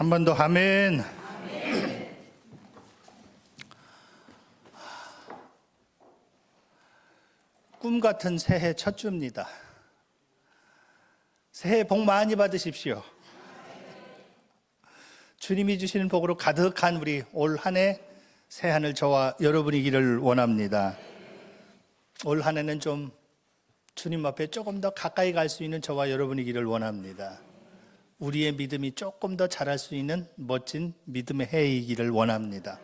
한 번 더 아멘. 꿈 같은 새해 첫 주입니다. 새해 복 많이 받으십시오. 주님이 주시는 복으로 가득한 우리 올 한 해 새하늘 저와 여러분이기를 원합니다. 올 한 해는 좀 주님 앞에 조금 더 가까이 갈 수 있는 저와 여러분이기를 원합니다. 우리의 믿음이 조금 더 자랄 수 있는 멋진 믿음의 해이기를 원합니다.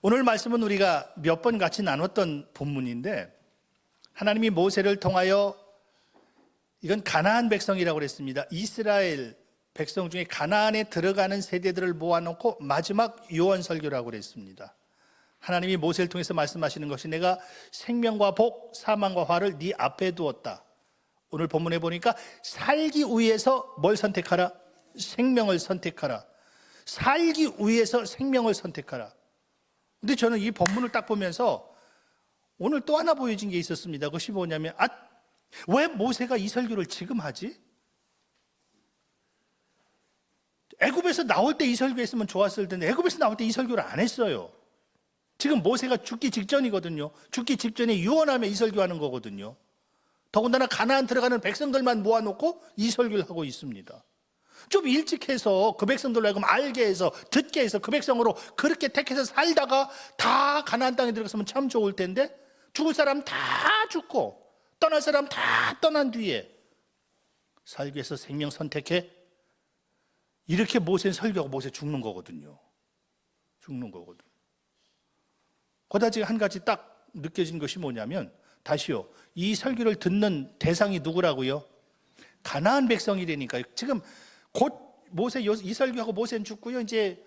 오늘 말씀은 우리가 몇 번 같이 나눴던 본문인데, 하나님이 모세를 통하여, 이건 가나안 백성이라고 그랬습니다. 이스라엘 백성 중에 가나안에 들어가는 세대들을 모아놓고 마지막 요원 설교라고 그랬습니다. 하나님이 모세를 통해서 말씀하시는 것이 내가 생명과 복, 사망과 화를 네 앞에 두었다. 오늘 본문에 보니까 살기 위해서 뭘 선택하라? 생명을 선택하라. 살기 위해서 생명을 선택하라. 근데 저는 이 본문을 딱 보면서 오늘 또 하나 보여진 게 있었습니다. 그것이 뭐냐면, 왜 모세가 이 설교를 지금 하지? 애굽에서 나올 때 이 설교했으면 좋았을 텐데 애굽에서 나올 때 이 설교를 안 했어요. 지금 모세가 죽기 직전이거든요. 죽기 직전에 유언하며 이 설교하는 거거든요. 더군다나 가나안 들어가는 백성들만 모아놓고 이 설교를 하고 있습니다. 좀 일찍 해서 그 백성들로 하여금 알게 해서 듣게 해서 그 백성으로 그렇게 택해서 살다가 다 가나안 땅에 들어갔으면 참 좋을 텐데, 죽을 사람 다 죽고 떠날 사람 다 떠난 뒤에 살기 위해서 생명 선택해, 이렇게 모세는 설교하고 모세 죽는 거거든요. 죽는 거거든요. 거기다 지금 한 가지 딱 느껴진 것이 뭐냐면, 다시요, 이 설교를 듣는 대상이 누구라고요? 가나안 백성이라니까요. 지금 곧 모세 이 설교하고 모세는 죽고요. 이제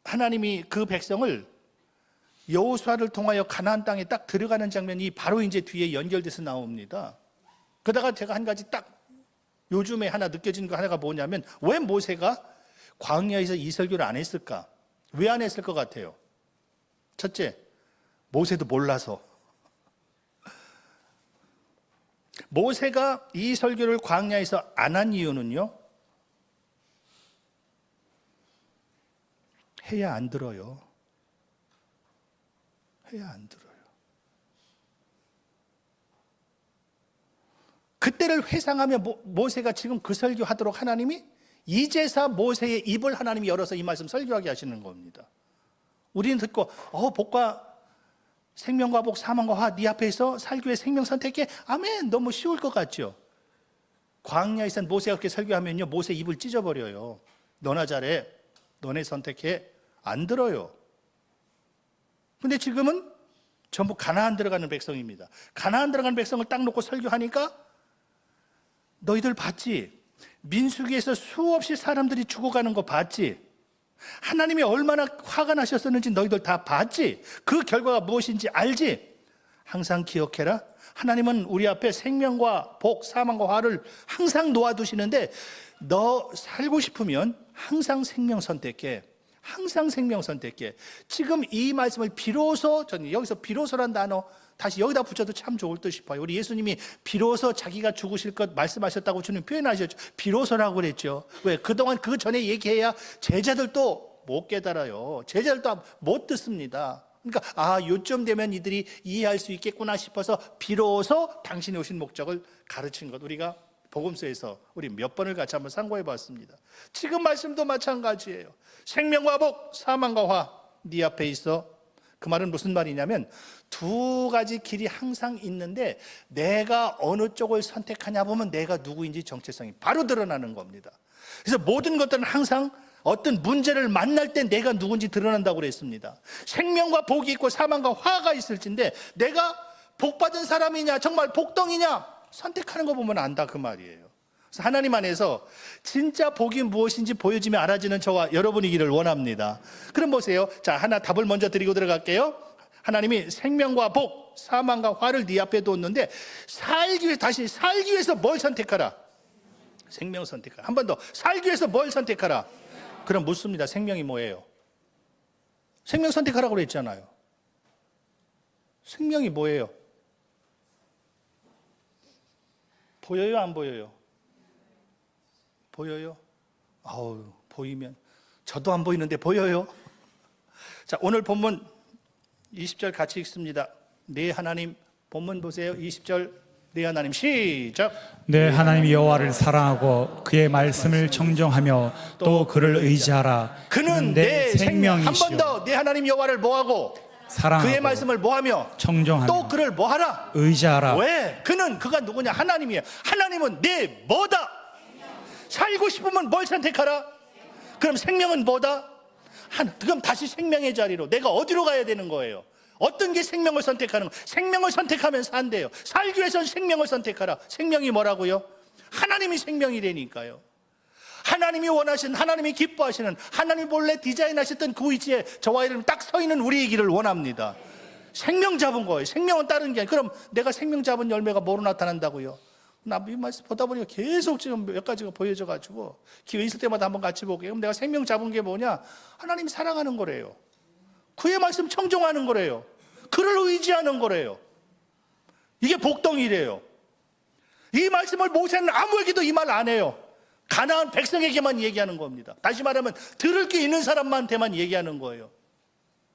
하나님이 그 백성을 여호수아를 통하여 가나안 땅에 딱 들어가는 장면이 바로 이제 뒤에 연결돼서 나옵니다. 그러다가 제가 한 가지 딱 요즘에 하나 느껴진 거 하나가 뭐냐면, 왜 모세가 광야에서 이 설교를 안 했을까? 왜 안 했을 것 같아요? 첫째, 모세도 몰라서. 모세가 이 설교를 광야에서 안 한 이유는요, 해야 안 들어요. 해야 안 들어요. 그때를 회상하며 모세가 지금 그 설교하도록 하나님이 이제서 모세의 입을 하나님이 열어서 이 말씀 설교하게 하시는 겁니다. 우리는 듣고 복과 생명과 복, 사망과 화 네 앞에서 살기 위해 생명 선택해, 아멘. 너무 쉬울 것 같죠? 광야에서 모세가 그렇게 설교하면요, 모세 입을 찢어버려요. 너나 잘해, 너네 선택해. 안 들어요. 근데 지금은 전부 가나안 들어가는 백성입니다. 가나안 들어가는 백성을 딱 놓고 설교하니까, 너희들 봤지? 민수기에서 수없이 사람들이 죽어가는 거 봤지? 하나님이 얼마나 화가 나셨었는지 너희들 다 봤지? 그 결과가 무엇인지 알지? 항상 기억해라. 하나님은 우리 앞에 생명과 복, 사망과 화를 항상 놓아두시는데, 너 살고 싶으면 항상 생명 선택해. 항상 생명 선택해. 지금 이 말씀을 비로소, 저는 여기서 비로소란 단어 다시 여기다 붙여도 참 좋을 듯 싶어요. 우리 예수님이 비로소 자기가 죽으실 것 말씀하셨다고 주님 표현하셨죠. 비로소라고 그랬죠. 왜? 그동안 그 전에 얘기해야 제자들도 못 깨달아요. 제자들도 못 듣습니다. 그러니까 요쯤 되면 이들이 이해할 수 있겠구나 싶어서 비로소 당신이 오신 목적을 가르친 것, 우리가 복음서에서 우리 몇 번을 같이 한번 상고해 봤습니다. 지금 말씀도 마찬가지예요. 생명과 복, 사망과 화 네 앞에 있어. 그 말은 무슨 말이냐면, 두 가지 길이 항상 있는데 내가 어느 쪽을 선택하냐 보면 내가 누구인지 정체성이 바로 드러나는 겁니다. 그래서 모든 것들은 항상 어떤 문제를 만날 때 내가 누군지 드러난다고 그랬습니다. 생명과 복이 있고 사망과 화가 있을진데, 내가 복받은 사람이냐 정말 복덩이냐 선택하는 거 보면 안다, 그 말이에요. 그래서 하나님 안에서 진짜 복이 무엇인지 보여지며 알아지는 저와 여러분이기를 원합니다. 그럼 보세요. 자, 하나 답을 먼저 드리고 들어갈게요. 하나님이 생명과 복, 사망과 화를 네 앞에 뒀는데, 다시 살기 위해서 뭘 선택하라? 생명 선택하라. 한 번 더, 살기 위해서 뭘 선택하라? 그럼 묻습니다. 생명이 뭐예요? 생명 선택하라고 그랬잖아요. 생명이 뭐예요? 보여요, 안 보여요? 보여요? 아우, 보이면. 저도 안 보이는데 보여요? 자, 오늘 본문 20절 같이 읽습니다. 네 하나님, 본문 보세요. 20절, 네 하나님, 시작. 내 하나님 여호와를 사랑하고 그의 말씀을 청정하며 또 그를 의지하라. 그는 내 생명. 한 번 생명이시요 더, 네 하나님 여호와를 뭐하고? 사랑하고 그의 말씀을 뭐하며? 청정하며 또 그를 뭐하라? 의지하라. 왜? 그가 누구냐? 하나님이에요. 하나님은 내 뭐다? 살고 싶으면 뭘 선택하라? 그럼 생명은 뭐다? 그럼 다시 생명의 자리로 내가 어디로 가야 되는 거예요? 어떤 게 생명을 선택하는 거? 생명을 선택하면 산대요. 살기 위해서는 생명을 선택하라. 생명이 뭐라고요? 하나님이 생명이라니까요. 하나님이 원하시는, 하나님이 기뻐하시는, 하나님이 본래 디자인하셨던 그 위치에 저와 여러분이 딱 서 있는 우리이기를 원합니다. 생명 잡은 거예요. 생명은 다른 게 아니라. 그럼 내가 생명 잡은 열매가 뭐로 나타난다고요? 나 이 말씀 보다 보니까 계속 지금 몇 가지가 보여져 가지고 기회 있을 때마다 한번 같이 볼게요. 그럼 내가 생명 잡은 게 뭐냐? 하나님 사랑하는 거래요. 그의 말씀 청종하는 거래요. 그를 의지하는 거래요. 이게 복덩이래요. 이 말씀을 모세는 아무에게도 이 말 안 해요. 가나안 백성에게만 얘기하는 겁니다. 다시 말하면 들을 게 있는 사람한테만 얘기하는 거예요.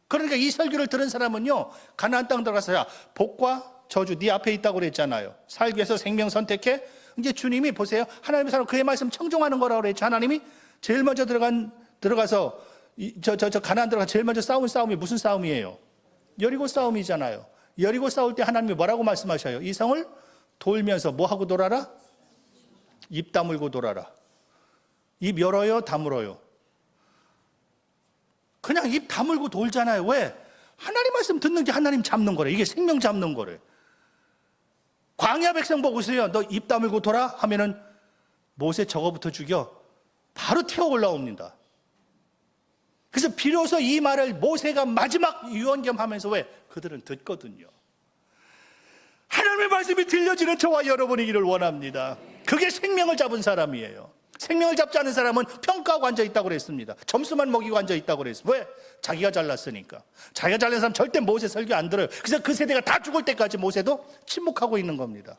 그러니까 이 설교를 들은 사람은요, 가나안 땅 들어가서 야, 복과 저주 네 앞에 있다고 그랬잖아요. 살기 위해서 생명 선택해. 이제 주님이 보세요. 하나님의 사람 그의 말씀 청종하는 거라고 그랬죠. 하나님이 제일 먼저 들어가서 저 가나안 들어가 제일 먼저 싸운 싸움이 무슨 싸움이에요? 여리고 싸움이잖아요. 여리고 싸울 때 하나님이 뭐라고 말씀하셔요? 이 성을 돌면서 뭐 하고 돌아라? 입 다물고 돌아라. 입 열어요, 다물어요? 그냥 입 다물고 돌잖아요. 왜? 하나님 말씀 듣는 게 하나님 잡는 거래. 이게 생명 잡는 거래. 광야 백성 보고서요, 너 입 다물고 돌아 하면은 모세 저거부터 죽여 바로 튀어 올라옵니다. 그래서 비로소 이 말을 모세가 마지막 유언겸하면서 왜? 그들은 듣거든요. 하나님의 말씀이 들려지는 저와 여러분이기를 원합니다. 그게 생명을 잡은 사람이에요. 생명을 잡지 않은 사람은 평가하고 앉아있다고 그랬습니다. 점수만 먹이고 앉아있다고 그랬어요. 왜? 자기가 잘났으니까. 자기가 잘난 사람 절대 모세 설교 안 들어요. 그래서 그 세대가 다 죽을 때까지 모세도 침묵하고 있는 겁니다.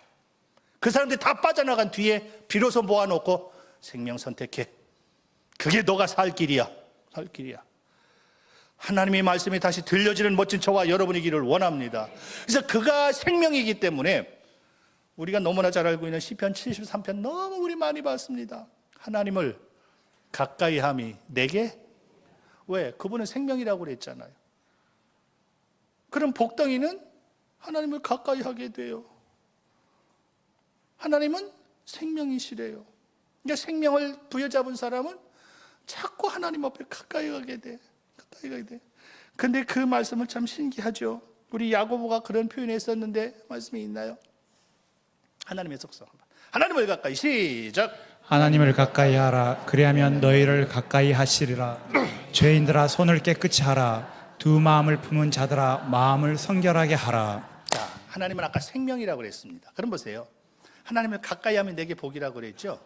그 사람들이 다 빠져나간 뒤에 비로소 모아놓고 생명 선택해. 그게 너가 살 길이야. 살 길이야. 하나님의 말씀이 다시 들려지는 멋진 저와 여러분이기를 원합니다. 그래서 그가 생명이기 때문에 우리가 너무나 잘 알고 있는 시편 73편 너무 우리 많이 봤습니다. 하나님을 가까이 함이 내게? 왜? 그분은 생명이라고 그랬잖아요. 그럼 복덩이는 하나님을 가까이 하게 돼요. 하나님은 생명이시래요. 그러니까 생명을 부여잡은 사람은 자꾸 하나님 앞에 가까이 가게 돼. 가까이 가게 돼. 근데 그 말씀을 참 신기하죠. 우리 야고보가 그런 표현했었는데 말씀이 있나요? 하나님의 속성. 하나님을 가까이 시작. 하나님을 가까이 하라. 그리하면 너희를 가까이 하시리라. 죄인들아 손을 깨끗이 하라. 두 마음을 품은 자들아 마음을 성결하게 하라. 자, 하나님은 아까 생명이라고 그랬습니다. 그럼 보세요. 하나님을 가까이 하면 내게 복이라고 그랬죠.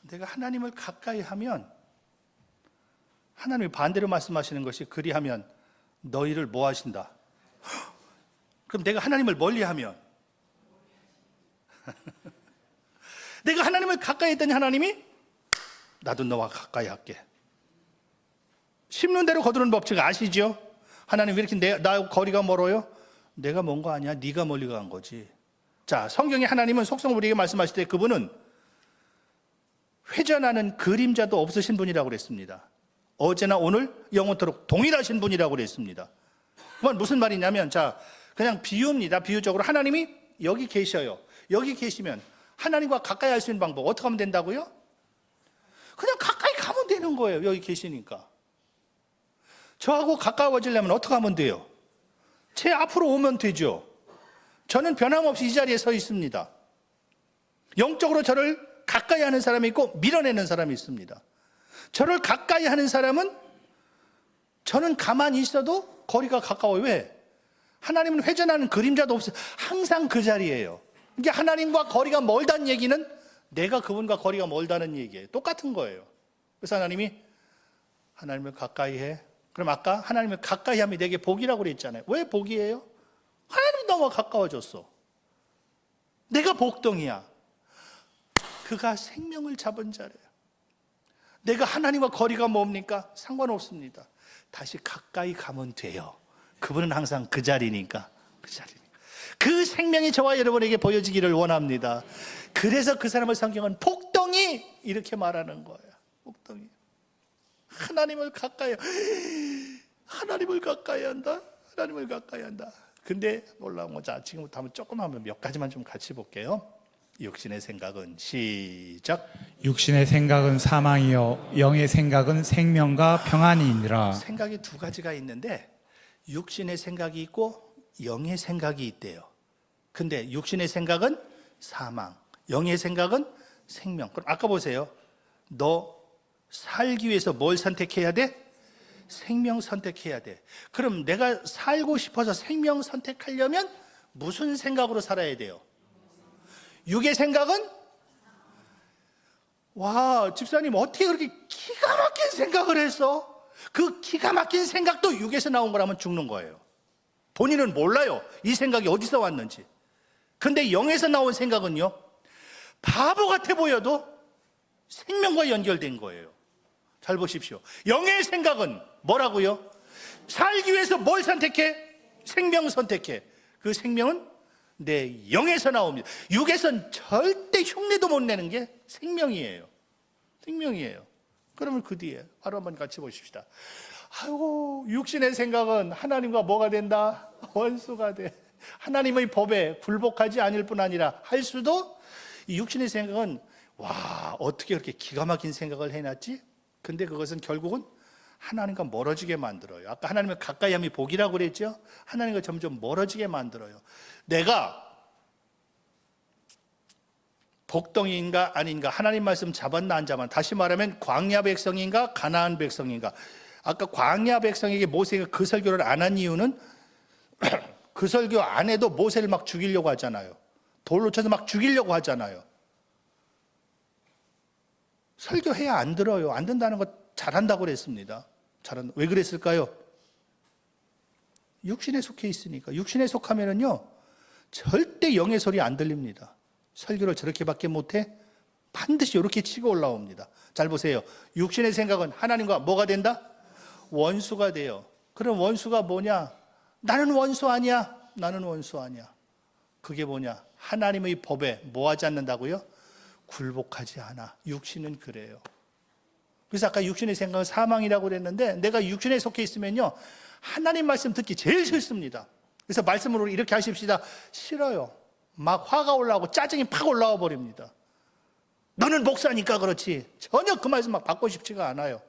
내가 하나님을 가까이 하면 하나님이 반대로 말씀하시는 것이 그리하면 너희를 뭐 하신다? 그럼 내가 하나님을 멀리하면 내가 하나님을 가까이 했더니 하나님이 나도 너와 가까이 할게. 심는 대로 거두는 법칙 아시죠? 하나님 왜 이렇게 나하고 거리가 멀어요? 내가 먼 거 아니야. 네가 멀리 간 거지. 자, 성경에 하나님은 속성을 우리에게 말씀하실 때 그분은 회전하는 그림자도 없으신 분이라고 그랬습니다. 어제나 오늘 영원토록 동일하신 분이라고 그랬습니다. 그건 무슨 말이냐면, 자, 그냥 비유입니다. 비유적으로 하나님이 여기 계셔요. 여기 계시면 하나님과 가까이 할 수 있는 방법 어떻게 하면 된다고요? 그냥 가까이 가면 되는 거예요. 여기 계시니까. 저하고 가까워지려면 어떻게 하면 돼요? 제 앞으로 오면 되죠. 저는 변함없이 이 자리에 서 있습니다. 영적으로 저를 가까이 하는 사람이 있고 밀어내는 사람이 있습니다. 저를 가까이 하는 사람은 저는 가만히 있어도 거리가 가까워요. 왜? 하나님은 회전하는 그림자도 없어요. 항상 그 자리예요. 이게 하나님과 거리가 멀다는 얘기는 내가 그분과 거리가 멀다는 얘기예요. 똑같은 거예요. 그래서 하나님이 하나님을 가까이 해. 그럼 아까 하나님을 가까이 하면 내게 복이라고 그랬잖아요. 왜 복이에요? 하나님이 너무 가까워졌어. 내가 복덩이야. 그가 생명을 잡은 자래요. 내가 하나님과 거리가 뭡니까? 상관없습니다. 다시 가까이 가면 돼요. 그분은 항상 그 자리니까. 그 생명이 저와 여러분에게 보여지기를 원합니다. 그래서 그 사람을 성경은 복덩이 이렇게 말하는 거예요. 복덩이. 하나님을 가까이 한다. 하나님을 가까이 한다. 근데 놀라운 거, 자, 지금부터 한번 조금 하면 몇 가지만 좀 같이 볼게요. 육신의 생각은 시작. 육신의 생각은 사망이요 영의 생각은 생명과 평안이니라. 생각이 두 가지가 있는데 육신의 생각이 있고 영의 생각이 있대요. 근데 육신의 생각은 사망, 영의 생각은 생명. 그럼 아까 보세요. 너 살기 위해서 뭘 선택해야 돼? 생명 선택해야 돼. 그럼 내가 살고 싶어서 생명 선택하려면 무슨 생각으로 살아야 돼요? 육의 생각은? 와, 집사님 어떻게 그렇게 기가 막힌 생각을 했어? 그 기가 막힌 생각도 육에서 나온 거라면 죽는 거예요. 본인은 몰라요. 이 생각이 어디서 왔는지. 근데 영에서 나온 생각은요, 바보 같아 보여도 생명과 연결된 거예요. 잘 보십시오. 영의 생각은 뭐라고요? 살기 위해서 뭘 선택해? 생명 선택해. 그 생명은 내 영에서 나옵니다. 육에선 절대 흉내도 못 내는 게 생명이에요. 생명이에요. 그러면 그 뒤에 바로 한번 같이 보십시다. 아이고, 육신의 생각은 하나님과 뭐가 된다? 원수가 돼. 하나님의 법에 굴복하지 않을 뿐 아니라 할 수도. 이 육신의 생각은 와, 어떻게 그렇게 기가 막힌 생각을 해놨지? 근데 그것은 결국은 하나님과 멀어지게 만들어요. 아까 하나님을 가까이 함이 복이라고 그랬죠? 하나님과 점점 멀어지게 만들어요. 내가 복덩이인가 아닌가, 하나님 말씀 잡았나 안 잡았나, 다시 말하면 광야 백성인가 가나안 백성인가. 아까 광야 백성에게 모세가 그 설교를 안 한 이유는 그 설교 안 해도 모세를 막 죽이려고 하잖아요. 돌로 쳐서 막 죽이려고 하잖아요. 설교해야 안 들어요. 안 된다는 거 잘한다고 그랬습니다. 왜 그랬을까요? 육신에 속해 있으니까. 육신에 속하면은요, 절대 영의 소리 안 들립니다. 설교를 저렇게밖에 못해? 반드시 이렇게 치고 올라옵니다. 잘 보세요. 육신의 생각은 하나님과 뭐가 된다? 원수가 돼요. 그럼 원수가 뭐냐? 나는 원수 아니야. 나는 원수 아니야. 그게 뭐냐? 하나님의 법에 뭐 하지 않는다고요? 굴복하지 않아. 육신은 그래요. 그래서 아까 육신의 생각은 사망이라고 그랬는데, 내가 육신에 속해 있으면요, 하나님 말씀 듣기 제일 싫습니다. 그래서 말씀으로 이렇게 하십시다. 싫어요. 막 화가 올라오고 짜증이 팍 올라와 버립니다. 너는 목사니까 그렇지. 전혀 그 말씀 막 받고 싶지가 않아요.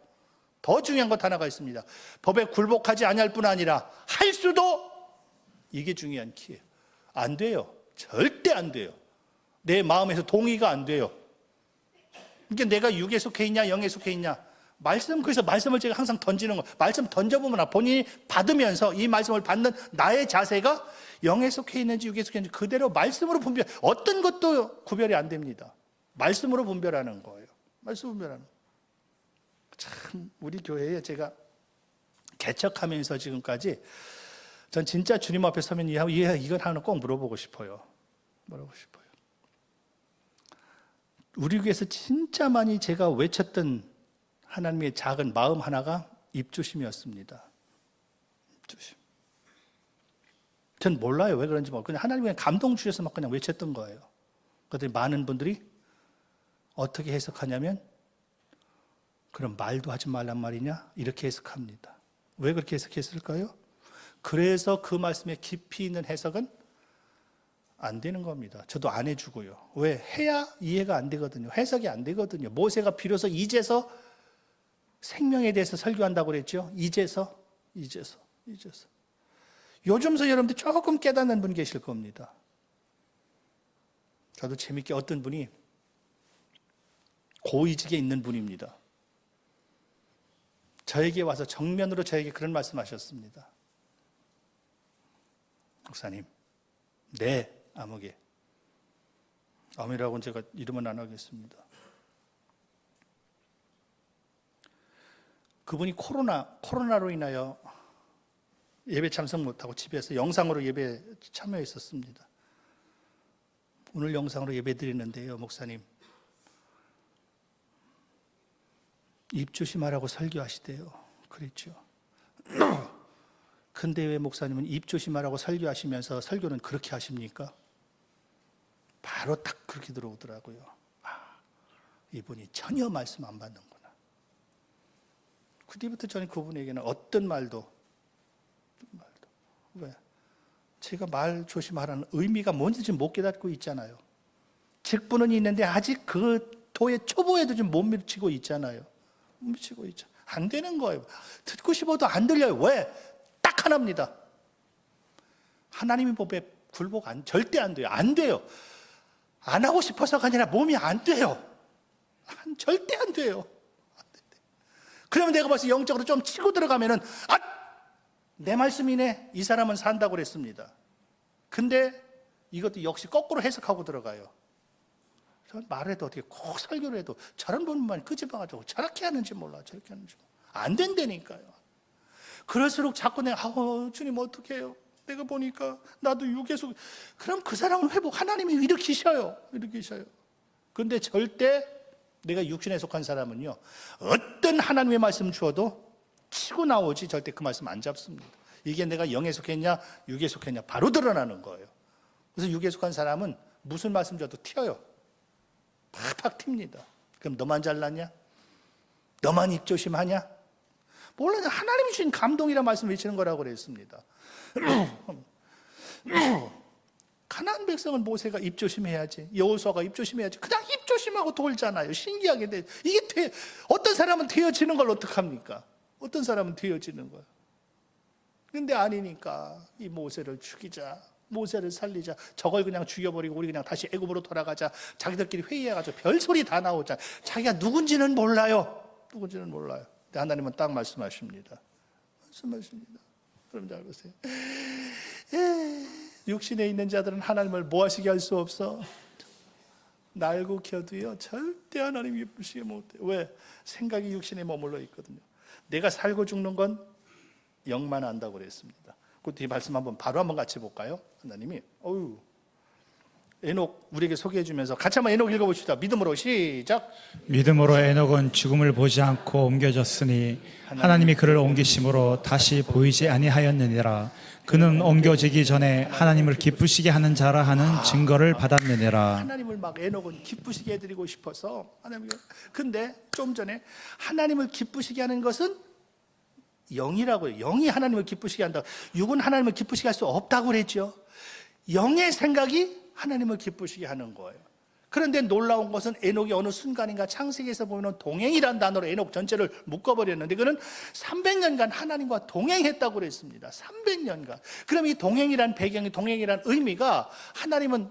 더 중요한 것 하나가 있습니다. 법에 굴복하지 아니할 뿐 아니라 할 수도. 이게 중요한 키예요. 안 돼요. 절대 안 돼요. 내 마음에서 동의가 안 돼요. 그러니까 내가 육에 속해 있냐 영에 속해 있냐. 그래서 말씀을 제가 항상 던지는 거예요. 말씀 던져보면 본인이 받으면서 이 말씀을 받는 나의 자세가 영에 속해 있는지 육에 속해 있는지 그대로 말씀으로 분별. 어떤 것도 구별이 안 됩니다. 말씀으로 분별하는 거예요. 말씀 분별하는 거예요. 참 우리 교회에 제가 개척하면서 지금까지 전 진짜 주님 앞에 서면 이건 하나 꼭 물어보고 싶어요. 우리 교회에서 진짜 많이 제가 외쳤던 하나님의 작은 마음 하나가 입주심이었습니다. 입주심. 전 몰라요. 왜 그런지 그냥 하나님이 감동 주셔서 막 그냥 외쳤던 거예요. 그랬더니 많은 분들이 어떻게 해석하냐면, 그럼 말도 하지 말란 말이냐? 이렇게 해석합니다. 왜 그렇게 해석했을까요? 그래서 그 말씀에 깊이 있는 해석은 안 되는 겁니다. 저도 안 해주고요. 왜? 해야 이해가 안 되거든요. 해석이 안 되거든요. 모세가 비로소 이제서 생명에 대해서 설교한다고 그랬죠. 이제서. 요즘서 여러분들 조금 깨닫는 분 계실 겁니다. 저도 재밌게 어떤 분이 고위직에 있는 분입니다. 저에게 와서 정면으로 저에게 그런 말씀하셨습니다. 목사님, 네, 아무개. 아무이라고는 제가 이름은 안 하겠습니다. 그분이 코로나로 인하여 예배 참석 못하고 집에서 영상으로 예배 참여했었습니다. 오늘 영상으로 예배 드리는데요, 목사님. 입 조심하라고 설교하시대요. 그랬죠. 근데 왜 목사님은 입 조심하라고 설교하시면서 설교는 그렇게 하십니까? 바로 딱 그렇게 들어오더라고요. 이분이 전혀 말씀 안 받는구나. 그 뒤부터 저는 그분에게는 어떤 말도 왜? 제가 말 조심하라는 의미가 뭔지 지금 못 깨닫고 있잖아요. 직분은 있는데 아직 그 도의 초보에도 좀 못 미치고 있잖아요. 못 미치고 있죠. 안 되는 거예요. 듣고 싶어도 안 들려요. 왜? 딱 하나입니다. 하나님의 법에 굴복 절대 안 돼요. 안 돼요. 안 하고 싶어서가 아니라 몸이 안 돼요. 절대 안 돼요. 그러면 내가 벌써 영적으로 좀 치고 들어가면은 내 말씀이네. 이 사람은 산다고 그랬습니다. 근데 이것도 역시 거꾸로 해석하고 들어가요. 말해도 어떻게 꼭 설교를 해도 저런 분만 끄집어가지고 저렇게 하는지 몰라. 저렇게 하는지 몰라. 안 된다니까요. 그럴수록 자꾸 내가 주님 어떻게 해요? 내가 보니까 나도 유괴속. 그럼 그 사람을 회복 하나님이 일으키셔요. 근데 절대 내가 육신에 속한 사람은요, 어떤 하나님의 말씀 주어도 치고 나오지 절대 그 말씀 안 잡습니다. 이게 내가 영에 속했냐 육에 속했냐 바로 드러나는 거예요. 그래서 육에 속한 사람은 무슨 말씀 줘도 튀어요. 팍팍 튑니다. 그럼 너만 잘났냐? 너만 입조심하냐? 몰라요. 하나님이 주신 감동이라 말씀 외치는 거라고 그랬습니다. 가나안 백성은 모세가 입조심해야지, 여호수아가 입조심해야지 그냥 입조심하고 돌잖아요. 신기하게 돼. 이게 어떤 사람은 되어지는 걸 어떡합니까? 어떤 사람은 되어지는 거예요. 근데 아니니까 이 모세를 죽이자, 모세를 살리자, 저걸 그냥 죽여버리고 우리 그냥 다시 애굽으로 돌아가자. 자기들끼리 회의해가지고 별소리 다 나오자. 자기가 누군지는 몰라요. 근데 하나님은 딱 말씀하십니다. 그럼 잘 보세요. 육신에 있는 자들은 하나님을 뭐하시게 할 수 없어. 날고 켜도요 절대 하나님 기쁘시게 못해. 왜? 생각이 육신에 머물러 있거든요. 내가 살고 죽는 건 영만 안다고 그랬습니다. 그 뒤에 말씀 바로 한번 같이 볼까요? 하나님이 에녹 우리에게 소개해 주면서 같이 한번 에녹 읽어봅시다. 믿음으로 시작. 믿음으로 에녹은 죽음을 보지 않고 옮겨졌으니 하나님이 그를 옮기심으로 다시 보이지 아니하였느니라. 그는 옮겨지기 전에 하나님을 기쁘시게 하는 자라 하는 증거를 받았느니라. 하나님을 막 에녹은 기쁘시게 해드리고 싶어서 근데 좀 전에 하나님을 기쁘시게 하는 것은 영이라고요. 영이 하나님을 기쁘시게 한다. 육은 하나님을 기쁘시게 할 수 없다고 그랬죠. 영의 생각이 하나님을 기쁘시게 하는 거예요. 그런데 놀라운 것은 에녹이 어느 순간인가 창세기에서 보면 동행이라는 단어로 에녹 전체를 묶어버렸는데 그는 300년간 하나님과 동행했다고 그랬습니다. 300년간. 그럼 이 동행이란 배경이, 동행이란 의미가 하나님은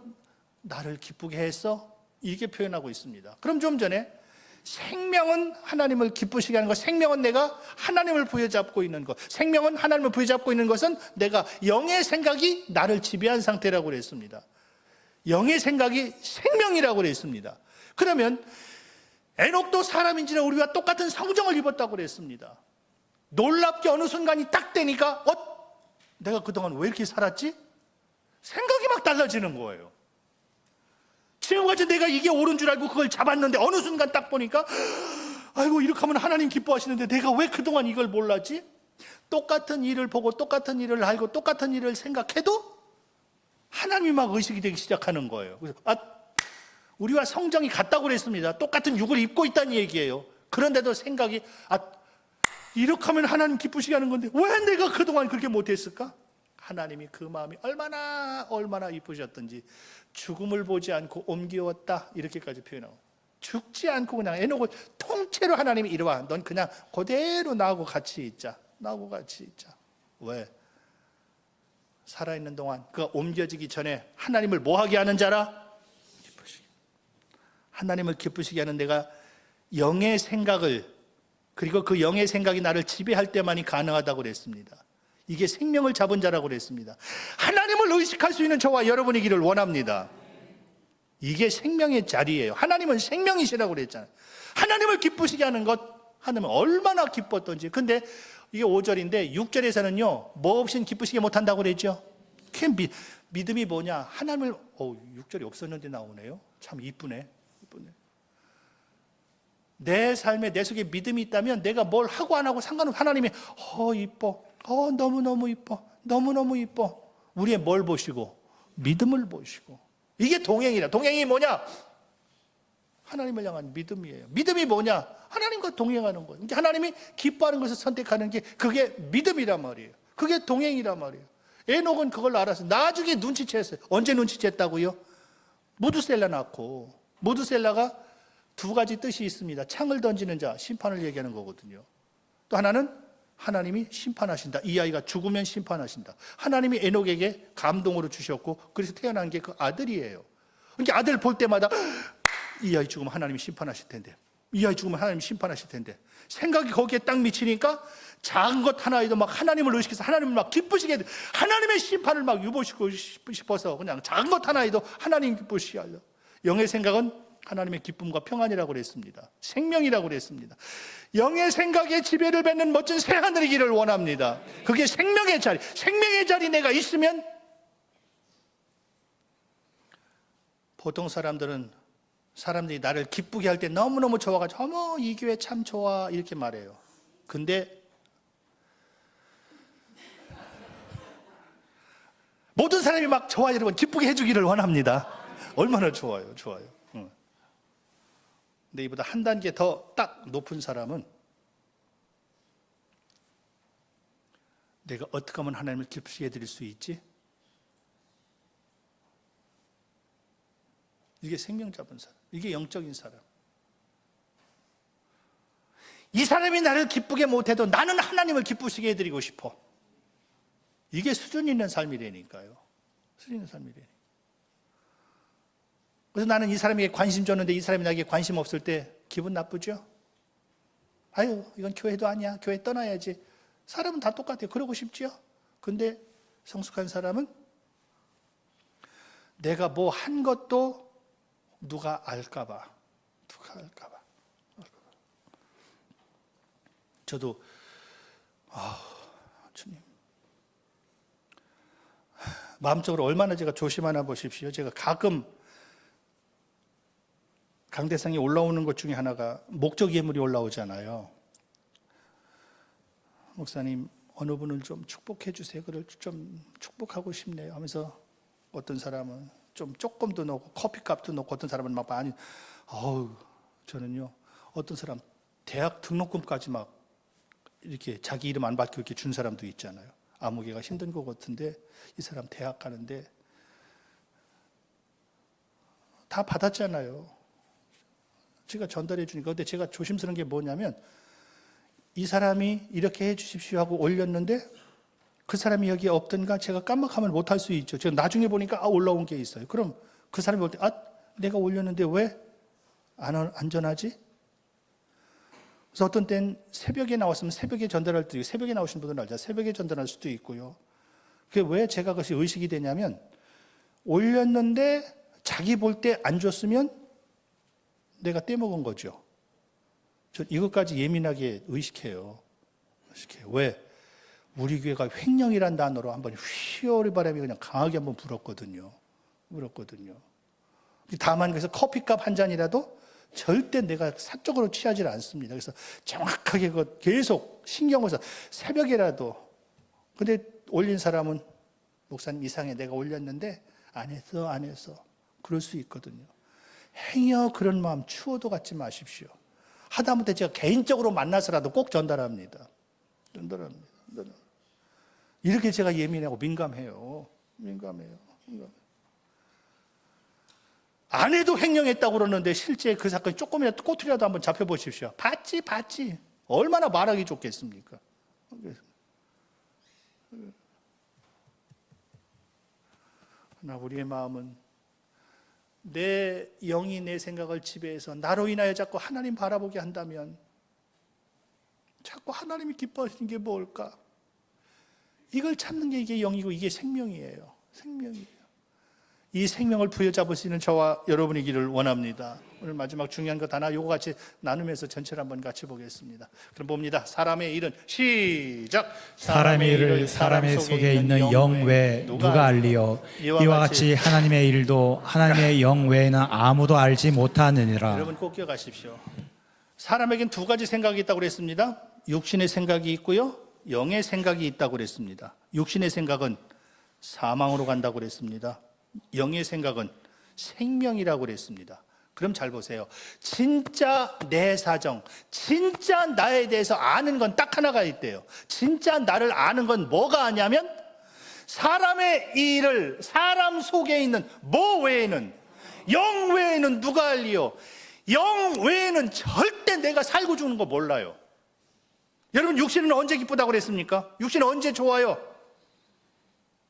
나를 기쁘게 했어? 이렇게 표현하고 있습니다. 그럼 좀 전에 생명은 하나님을 기쁘시게 하는 것, 생명은 내가 하나님을 부여잡고 있는 것, 생명은 하나님을 부여잡고 있는 것은 내가 영의 생각이 나를 지배한 상태라고 그랬습니다. 영의 생각이 생명이라고 그랬습니다. 그러면 에녹도 사람인지라 우리와 똑같은 성정을 입었다고 그랬습니다. 놀랍게 어느 순간이 딱 되니까 내가 그동안 왜 이렇게 살았지? 생각이 막 달라지는 거예요. 지금까지 내가 이게 옳은 줄 알고 그걸 잡았는데 어느 순간 딱 보니까 아이고 이렇게 하면 하나님 기뻐하시는데 내가 왜 그동안 이걸 몰랐지? 똑같은 일을 보고 똑같은 일을 알고 똑같은 일을 생각해도 하나님이 막 의식이 되기 시작하는 거예요. 그래서 우리와 성정이 같다고 그랬습니다. 똑같은 육을 입고 있다는 얘기예요. 그런데도 생각이 이렇게 하면 하나님 기쁘시게 하는 건데 왜 내가 그동안 그렇게 못했을까? 하나님이 그 마음이 얼마나 이쁘셨던지 죽음을 보지 않고 옮겨왔다 이렇게까지 표현하고 죽지 않고 그냥 에녹을 통째로 하나님이 이리 와. 넌 그냥 그대로 나하고 같이 있자. 왜? 살아있는 동안 그가 옮겨지기 전에 하나님을 뭐하게 하는 자라? 기쁘시게. 하나님을 기쁘시게 하는 내가 영의 생각을 그리고 그 영의 생각이 나를 지배할 때만이 가능하다고 그랬습니다. 이게 생명을 잡은 자라고 그랬습니다. 하나님을 의식할 수 있는 저와 여러분이기를 원합니다. 이게 생명의 자리예요. 하나님은 생명이시라고 그랬잖아요. 하나님을 기쁘시게 하는 것 하나님은 얼마나 기뻤던지. 근데 이게 5절인데 6절에서는요 뭐 없이는 기쁘시게 못한다고 그랬죠. 믿음이 뭐냐? 하나님을 6절이 없었는데 나오네요. 참 이쁘네. 내 삶에 내 속에 믿음이 있다면 내가 뭘 하고 안 하고 상관없이 하나님이 이뻐, 너무너무 이뻐, 너무너무 이뻐. 우리의 뭘 보시고? 믿음을 보시고. 이게 동행이라. 동행이 뭐냐? 하나님을 향한 믿음이에요. 믿음이 뭐냐? 하나님과 동행하는 거예요. 그러니까 하나님이 기뻐하는 것을 선택하는 게 그게 믿음이란 말이에요. 그게 동행이란 말이에요. 에녹은 그걸 알아서 나중에 눈치챘어요. 언제 눈치챘다고요? 무두셀라 낳고, 무두셀라가 두 가지 뜻이 있습니다. 창을 던지는 자, 심판을 얘기하는 거거든요. 또 하나는 하나님이 심판하신다. 이 아이가 죽으면 심판하신다. 하나님이 에녹에게 감동으로 주셨고 그래서 태어난 게 그 아들이에요. 그러니까 아들 볼 때마다 이 아이 죽으면 하나님이 심판하실 텐데, 이 아이 죽으면 하나님이 심판하실 텐데, 생각이 거기에 딱 미치니까 작은 것 하나에도 막 하나님을 의식해서 하나님을 막 기쁘시게, 하나님의 심판을 막 유보시고 싶어서 그냥 작은 것 하나에도 하나님 기쁘시게 하려. 영의 생각은 하나님의 기쁨과 평안이라고 그랬습니다. 생명이라고 그랬습니다. 영의 생각에 지배를 받는 멋진 새하늘이기를 원합니다. 그게 생명의 자리. 생명의 자리 내가 있으면, 보통 사람들이 나를 기쁘게 할 때 너무너무 좋아가지고 어머 이 교회 참 좋아 이렇게 말해요. 근데 모든 사람이 막 좋아 여러분 기쁘게 해주기를 원합니다. 얼마나 좋아요. 근데 이보다 한 단계 더 딱 높은 사람은 내가 어떻게 하면 하나님을 기쁘시게 해드릴 수 있지? 이게 생명 잡은 사람, 이게 영적인 사람. 이 사람이 나를 기쁘게 못해도 나는 하나님을 기쁘시게 해드리고 싶어. 이게 수준 있는 삶이라니까요. 수준 있는 삶이라니까. 그래서 나는 이 사람에게 관심 줬는데 이 사람이 나에게 관심 없을 때 기분 나쁘죠? 아유, 이건 교회도 아니야. 교회 떠나야지. 사람은 다 똑같아요. 그러고 싶죠? 근데 성숙한 사람은 내가 뭐 한 것도 누가 알까봐. 저도, 주님. 마음적으로 얼마나 제가 조심하나 보십시오. 제가 가끔 강대상에 올라오는 것 중에 하나가 목적 예물이 올라오잖아요. 목사님, 어느 분을 좀 축복해 주세요. 그걸 좀 축복하고 싶네요. 하면서 어떤 사람은 좀 조금 더 넣고 커피값도 넣고 어떤 사람은 막 많이 저는요 어떤 사람 대학 등록금까지 막 이렇게 자기 이름 안 밝히고 이렇게 준 사람도 있잖아요. 아무개가 힘든 것 같은데 이 사람 대학 가는데 다 받았잖아요. 제가 전달해 주니까. 근데 제가 조심스러운 게 뭐냐면 이 사람이 이렇게 해 주십시오 하고 올렸는데 그 사람이 여기에 없던가 제가 깜빡하면 못할 수 있죠. 제가 나중에 보니까 올라온 게 있어요. 그럼 그 사람이 볼 때 내가 올렸는데 왜 안 전하지? 그래서 어떤 땐 새벽에 나왔으면 새벽에 전달할 때도 있고, 새벽에 나오신 분들은 알죠. 새벽에 전달할 수도 있고요. 그게 왜 제가 그것이 의식이 되냐면 올렸는데 자기 볼 때 안 줬으면 내가 떼먹은 거죠. 저 이것까지 예민하게 의식해요. 왜? 우리 교회가 횡령이란 단어로 한번 휘어리 바람이 그냥 강하게 한번 불었거든요. 다만 그래서 커피값 한 잔이라도 절대 내가 사적으로 취하지 않습니다. 그래서 정확하게 그거 계속 신경을 써서 새벽이라도. 근데 올린 사람은 목사님 이상해 내가 올렸는데 안 했어. 그럴 수 있거든요. 행여 그런 마음 추워도 갖지 마십시오. 하다못해 제가 개인적으로 만나서라도 꼭 전달합니다. 이렇게 제가 예민하고 민감해요. 안 해도 횡령했다고 그러는데 실제 그 사건이 조금이라도 꼬투리라도 한번 잡혀보십시오. 봤지. 얼마나 말하기 좋겠습니까? 그러나 우리의 마음은 내 영이 내 생각을 지배해서 나로 인하여 자꾸 하나님 바라보게 한다면 자꾸 하나님이 기뻐하시는 게 뭘까? 이걸 찾는 게 이게 영이고 이게 생명이에요. 이 생명을 부여잡을 수 있는 저와 여러분이기를 원합니다. 오늘 마지막 중요한 것 하나 요거 같이 나누면서 전체를 한번 같이 보겠습니다. 그럼 봅니다. 사람의 일은 시작. 사람의 일을 사람의 속에 있는 영 외에 누가 알리요? 이와 같이 하나님의 일도 하나님의 영 외에는 아무도 알지 못하느니라. 여러분 꼭 기억하십시오. 사람에겐 두 가지 생각이 있다고 그랬습니다. 육신의 생각이 있고요, 영의 생각이 있다고 그랬습니다. 육신의 생각은 사망으로 간다고 그랬습니다. 영의 생각은 생명이라고 그랬습니다. 그럼 잘 보세요. 진짜 내 사정, 진짜 나에 대해서 아는 건 딱 하나가 있대요. 진짜 나를 아는 건 뭐가 아냐면, 사람의 일을 사람 속에 있는 뭐 외에는, 영 외에는 누가 알리요? 영 외에는 절대 내가 살고 죽는 거 몰라요. 여러분, 육신은 언제 기쁘다고 그랬습니까? 육신은 언제 좋아요?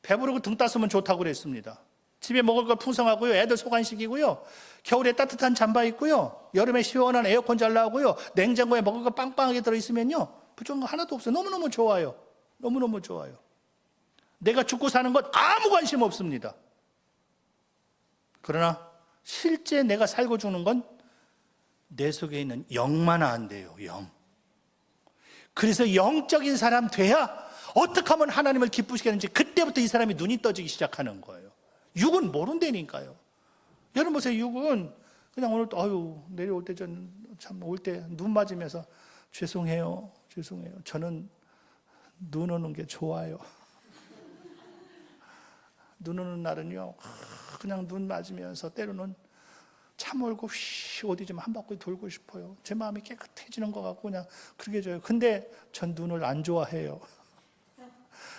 배부르고 등 따스면 좋다고 그랬습니다. 집에 먹을 거 풍성하고요, 애들 소간식이고요, 겨울에 따뜻한 잠바 입고요, 여름에 시원한 에어컨 잘 나오고요, 냉장고에 먹을 거 빵빵하게 들어있으면요, 부족한 거 하나도 없어요. 너무너무 좋아요. 너무너무 좋아요. 내가 죽고 사는 것 아무 관심 없습니다. 그러나 실제 내가 살고 죽는 건 내 속에 있는 영만 안 돼요. 영. 그래서 영적인 사람 돼야 어떻게 하면 하나님을 기쁘시게 하는지, 그때부터 이 사람이 눈이 떠지기 시작하는 거예요. 육은 모른다니까요. 여러분 보세요. 육은 그냥 오늘 또 내려올 때 참 올 때 눈 맞으면서 죄송해요. 저는 눈 오는 게 좋아요. 눈 오는 날은요, 그냥 눈 맞으면서 때로는 차 몰고 어디 좀 한 바퀴 돌고 싶어요. 제 마음이 깨끗해지는 것 같고 그냥 그렇게 줘요. 근데 전 눈을 안 좋아해요.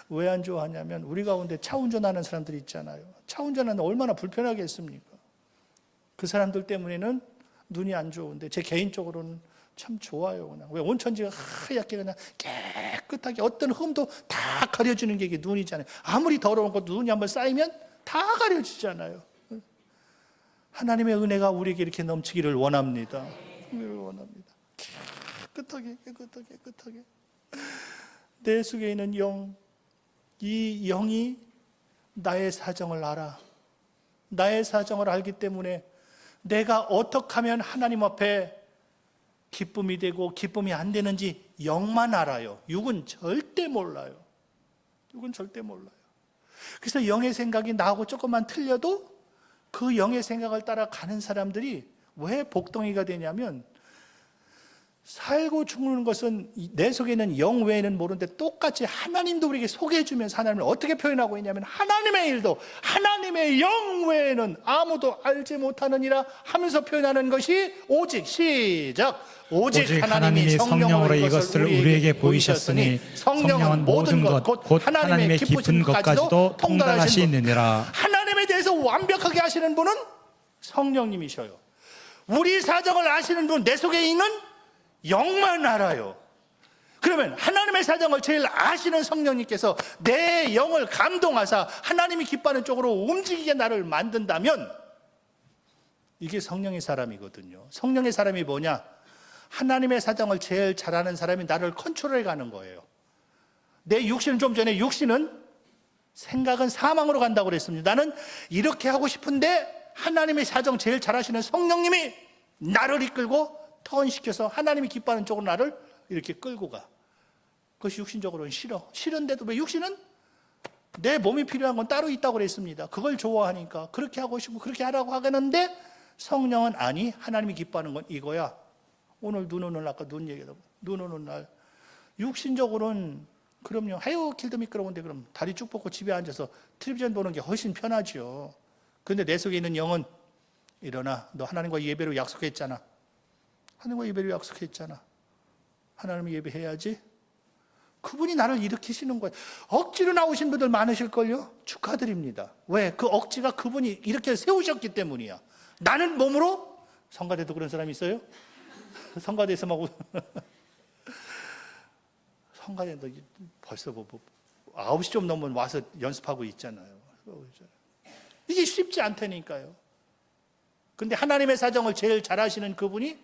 왜 안 좋아하냐면, 우리 가운데 차 운전하는 사람들이 있잖아요. 차 운전하는 얼마나 불편하겠습니까? 그 사람들 때문에는 눈이 안 좋은데, 제 개인적으로는 참 좋아요. 그냥 왜 온천지가 하얗게 그냥 깨끗하게, 어떤 흠도 다 가려지는 게 이게 눈이잖아요. 아무리 더러운 것도 눈이 한번 쌓이면 다 가려지잖아요. 하나님의 은혜가 우리에게 이렇게 넘치기를 원합니다. 깨끗하게. 내 속에 있는 영, 이 영이 나의 사정을 알아. 나의 사정을 알기 때문에 내가 어떻게 하면 하나님 앞에 기쁨이 되고 기쁨이 안 되는지 영만 알아요. 육은 절대 몰라요. 그래서 영의 생각이 나하고 조금만 틀려도 그 영의 생각을 따라 가는 사람들이 왜 복덩이가 되냐면, 살고 죽는 것은 내 속에 있는 영 외에는 모르는데, 똑같이 하나님도 우리에게 소개해 주면서 하나님을 어떻게 표현하고 있냐면, 하나님의 일도 하나님의 영 외에는 아무도 알지 못하느니라 하면서 표현하는 것이 오직 하나님이 성령으로 이것을 우리에게 보이셨으니 성령은 모든 것 곧 하나님의 깊은 것까지도 통달하시느니라. 하나님에 대해서 완벽하게 아시는 분은 성령님이셔요. 우리 사정을 아시는 분, 내 속에 있는 영만 알아요. 그러면 하나님의 사정을 제일 아시는 성령님께서 내 영을 감동하사 하나님이 기뻐하는 쪽으로 움직이게 나를 만든다면, 이게 성령의 사람이거든요. 성령의 사람이 뭐냐? 하나님의 사정을 제일 잘하는 사람이 나를 컨트롤해 가는 거예요. 내 육신은, 좀 전에 육신은 생각은 사망으로 간다고 그랬습니다. 나는 이렇게 하고 싶은데 하나님의 사정 제일 잘하시는 성령님이 나를 이끌고 턴시켜서 하나님이 기뻐하는 쪽으로 나를 이렇게 끌고 가. 그것이 육신적으로는 싫은데도 왜 육신은 내 몸이 필요한 건 따로 있다고 그랬습니다. 그걸 좋아하니까 그렇게 하고 싶고 그렇게 하라고 하겠는데, 성령은 아니, 하나님이 기뻐하는 건 이거야. 오늘 눈 오는 날, 아까 눈 얘기하고 눈 오는 날, 육신적으로는 그럼요, 길도 미끄러운데 그럼 다리 쭉 뻗고 집에 앉아서 텔레비전 보는 게 훨씬 편하죠. 그런데 내 속에 있는 영은, 일어나, 너 하나님과 예배로 약속했잖아. 하나님과 예배해야지. 그분이 나를 일으키시는 거예요. 억지로 나오신 분들 많으실걸요? 축하드립니다. 왜? 그 억지가 그분이 이렇게 세우셨기 때문이야. 나는 몸으로, 성가대도 그런 사람이 있어요? 성가대에서 막 성가대도 벌써 9시 좀 넘으면 와서 연습하고 있잖아요. 이게 쉽지 않다니까요. 근데 하나님의 사정을 제일 잘 아시는 그분이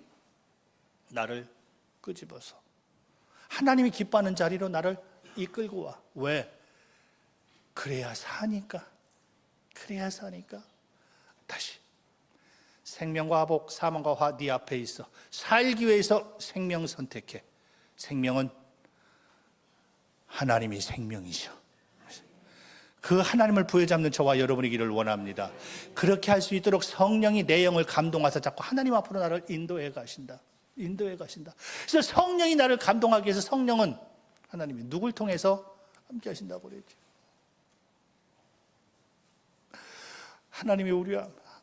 나를 끄집어서 하나님이 기뻐하는 자리로 나를 이끌고 와. 왜? 그래야 사니까. 다시, 생명과 복, 사망과 화 네 앞에 있어. 살기 위해서 생명 선택해. 생명은 하나님이 생명이셔. 그 하나님을 부여잡는 저와 여러분이기를 원합니다. 그렇게 할 수 있도록 성령이 내 영을 감동하사 자꾸 하나님 앞으로 나를 인도해 가신다. 인도해 가신다. 그래서 성령이 나를 감동하기 위해서 성령은 하나님이 누굴 통해서 함께 하신다고 그랬죠. 하나님이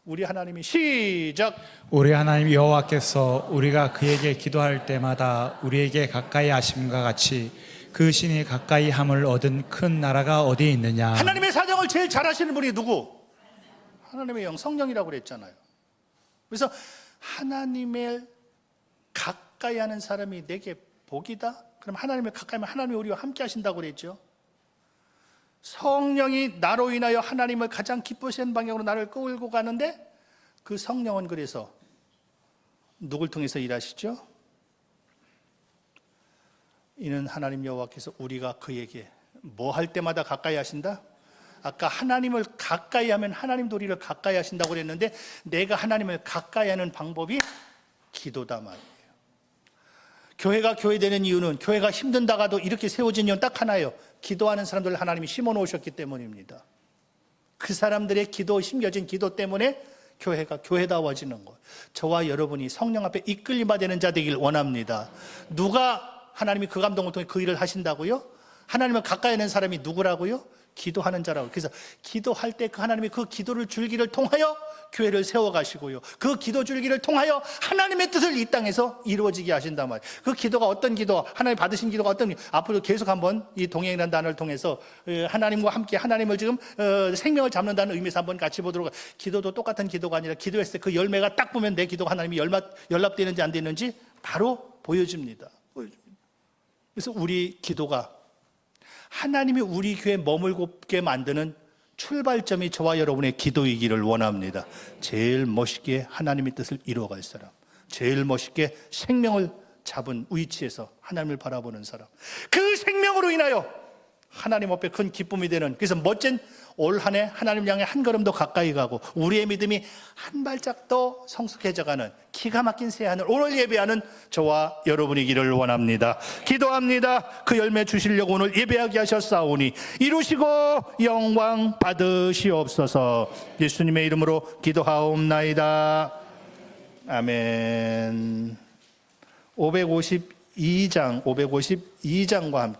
우리 하나님이 시작. 우리 하나님 여호와께서 우리가 그에게 기도할 때마다 우리에게 가까이 하심과 같이 그 신이 가까이 함을 얻은 큰 나라가 어디에 있느냐. 하나님의 사정을 제일 잘 하시는 분이 누구? 하나님의 영 성령이라고 그랬잖아요. 그래서 하나님을 가까이 하는 사람이 내게 복이다. 그럼 하나님을 가까이 하면 하나님이 우리와 함께 하신다고 그랬죠. 성령이 나로 인하여 하나님을 가장 기쁘시는 방향으로 나를 끌고 가는데 그 성령은 그래서 누굴 통해서 일하시죠? 이는 하나님 여호와께서 우리가 그에게 뭐 할 때마다 가까이 하신다? 아까 하나님을 가까이 하면 하나님도 우리를 가까이 하신다고 그랬는데 내가 하나님을 가까이 하는 방법이 기도다 말이에요. 교회가 교회되는 이유는 교회가 힘든다가도 이렇게 세워진 이유는 딱 하나예요. 기도하는 사람들을 하나님이 심어 놓으셨기 때문입니다. 그 사람들의 기도, 심겨진 기도 때문에 교회가 교회다워지는 거예요. 저와 여러분이 성령 앞에 이끌림바 되는 자 되길 원합니다. 누가 하나님이 그 감동을 통해 그 일을 하신다고요? 하나님을 가까이 하는 사람이 누구라고요? 기도하는 자라고. 그래서 기도할 때 그 하나님이 그 기도를 줄기를 통하여 교회를 세워가시고요. 그 기도 줄기를 통하여 하나님의 뜻을 이 땅에서 이루어지게 하신단 말이에요. 그 기도가 어떤 기도, 하나님 받으신 기도가 어떤 기도, 앞으로 계속 한번 이 동행이라는 단어를 통해서 하나님과 함께 하나님을 지금 생명을 잡는다는 의미에서 한번 같이 보도록 해요. 기도도 똑같은 기도가 아니라 기도했을 때 그 열매가 딱 보면 내 기도가 하나님이 연락되는지 안 되는지 바로 보여줍니다. 그래서 우리 기도가 하나님이 우리 교회에 머물게 만드는 출발점이 저와 여러분의 기도이기를 원합니다. 제일 멋있게 하나님의 뜻을 이루어갈 사람, 제일 멋있게 생명을 잡은 위치에서 하나님을 바라보는 사람, 그 생명으로 인하여 하나님 앞에 큰 기쁨이 되는, 그래서 멋진 올 한 해 하나님 향해 한 걸음 더 가까이 가고 우리의 믿음이 한 발짝 더 성숙해져가는 기가 막힌 새하늘 오늘 예배하는 저와 여러분이기를 원합니다. 기도합니다. 그 열매 주시려고 오늘 예배하게 하셨사오니 이루시고 영광 받으시옵소서. 예수님의 이름으로 기도하옵나이다. 아멘. 552장과 함께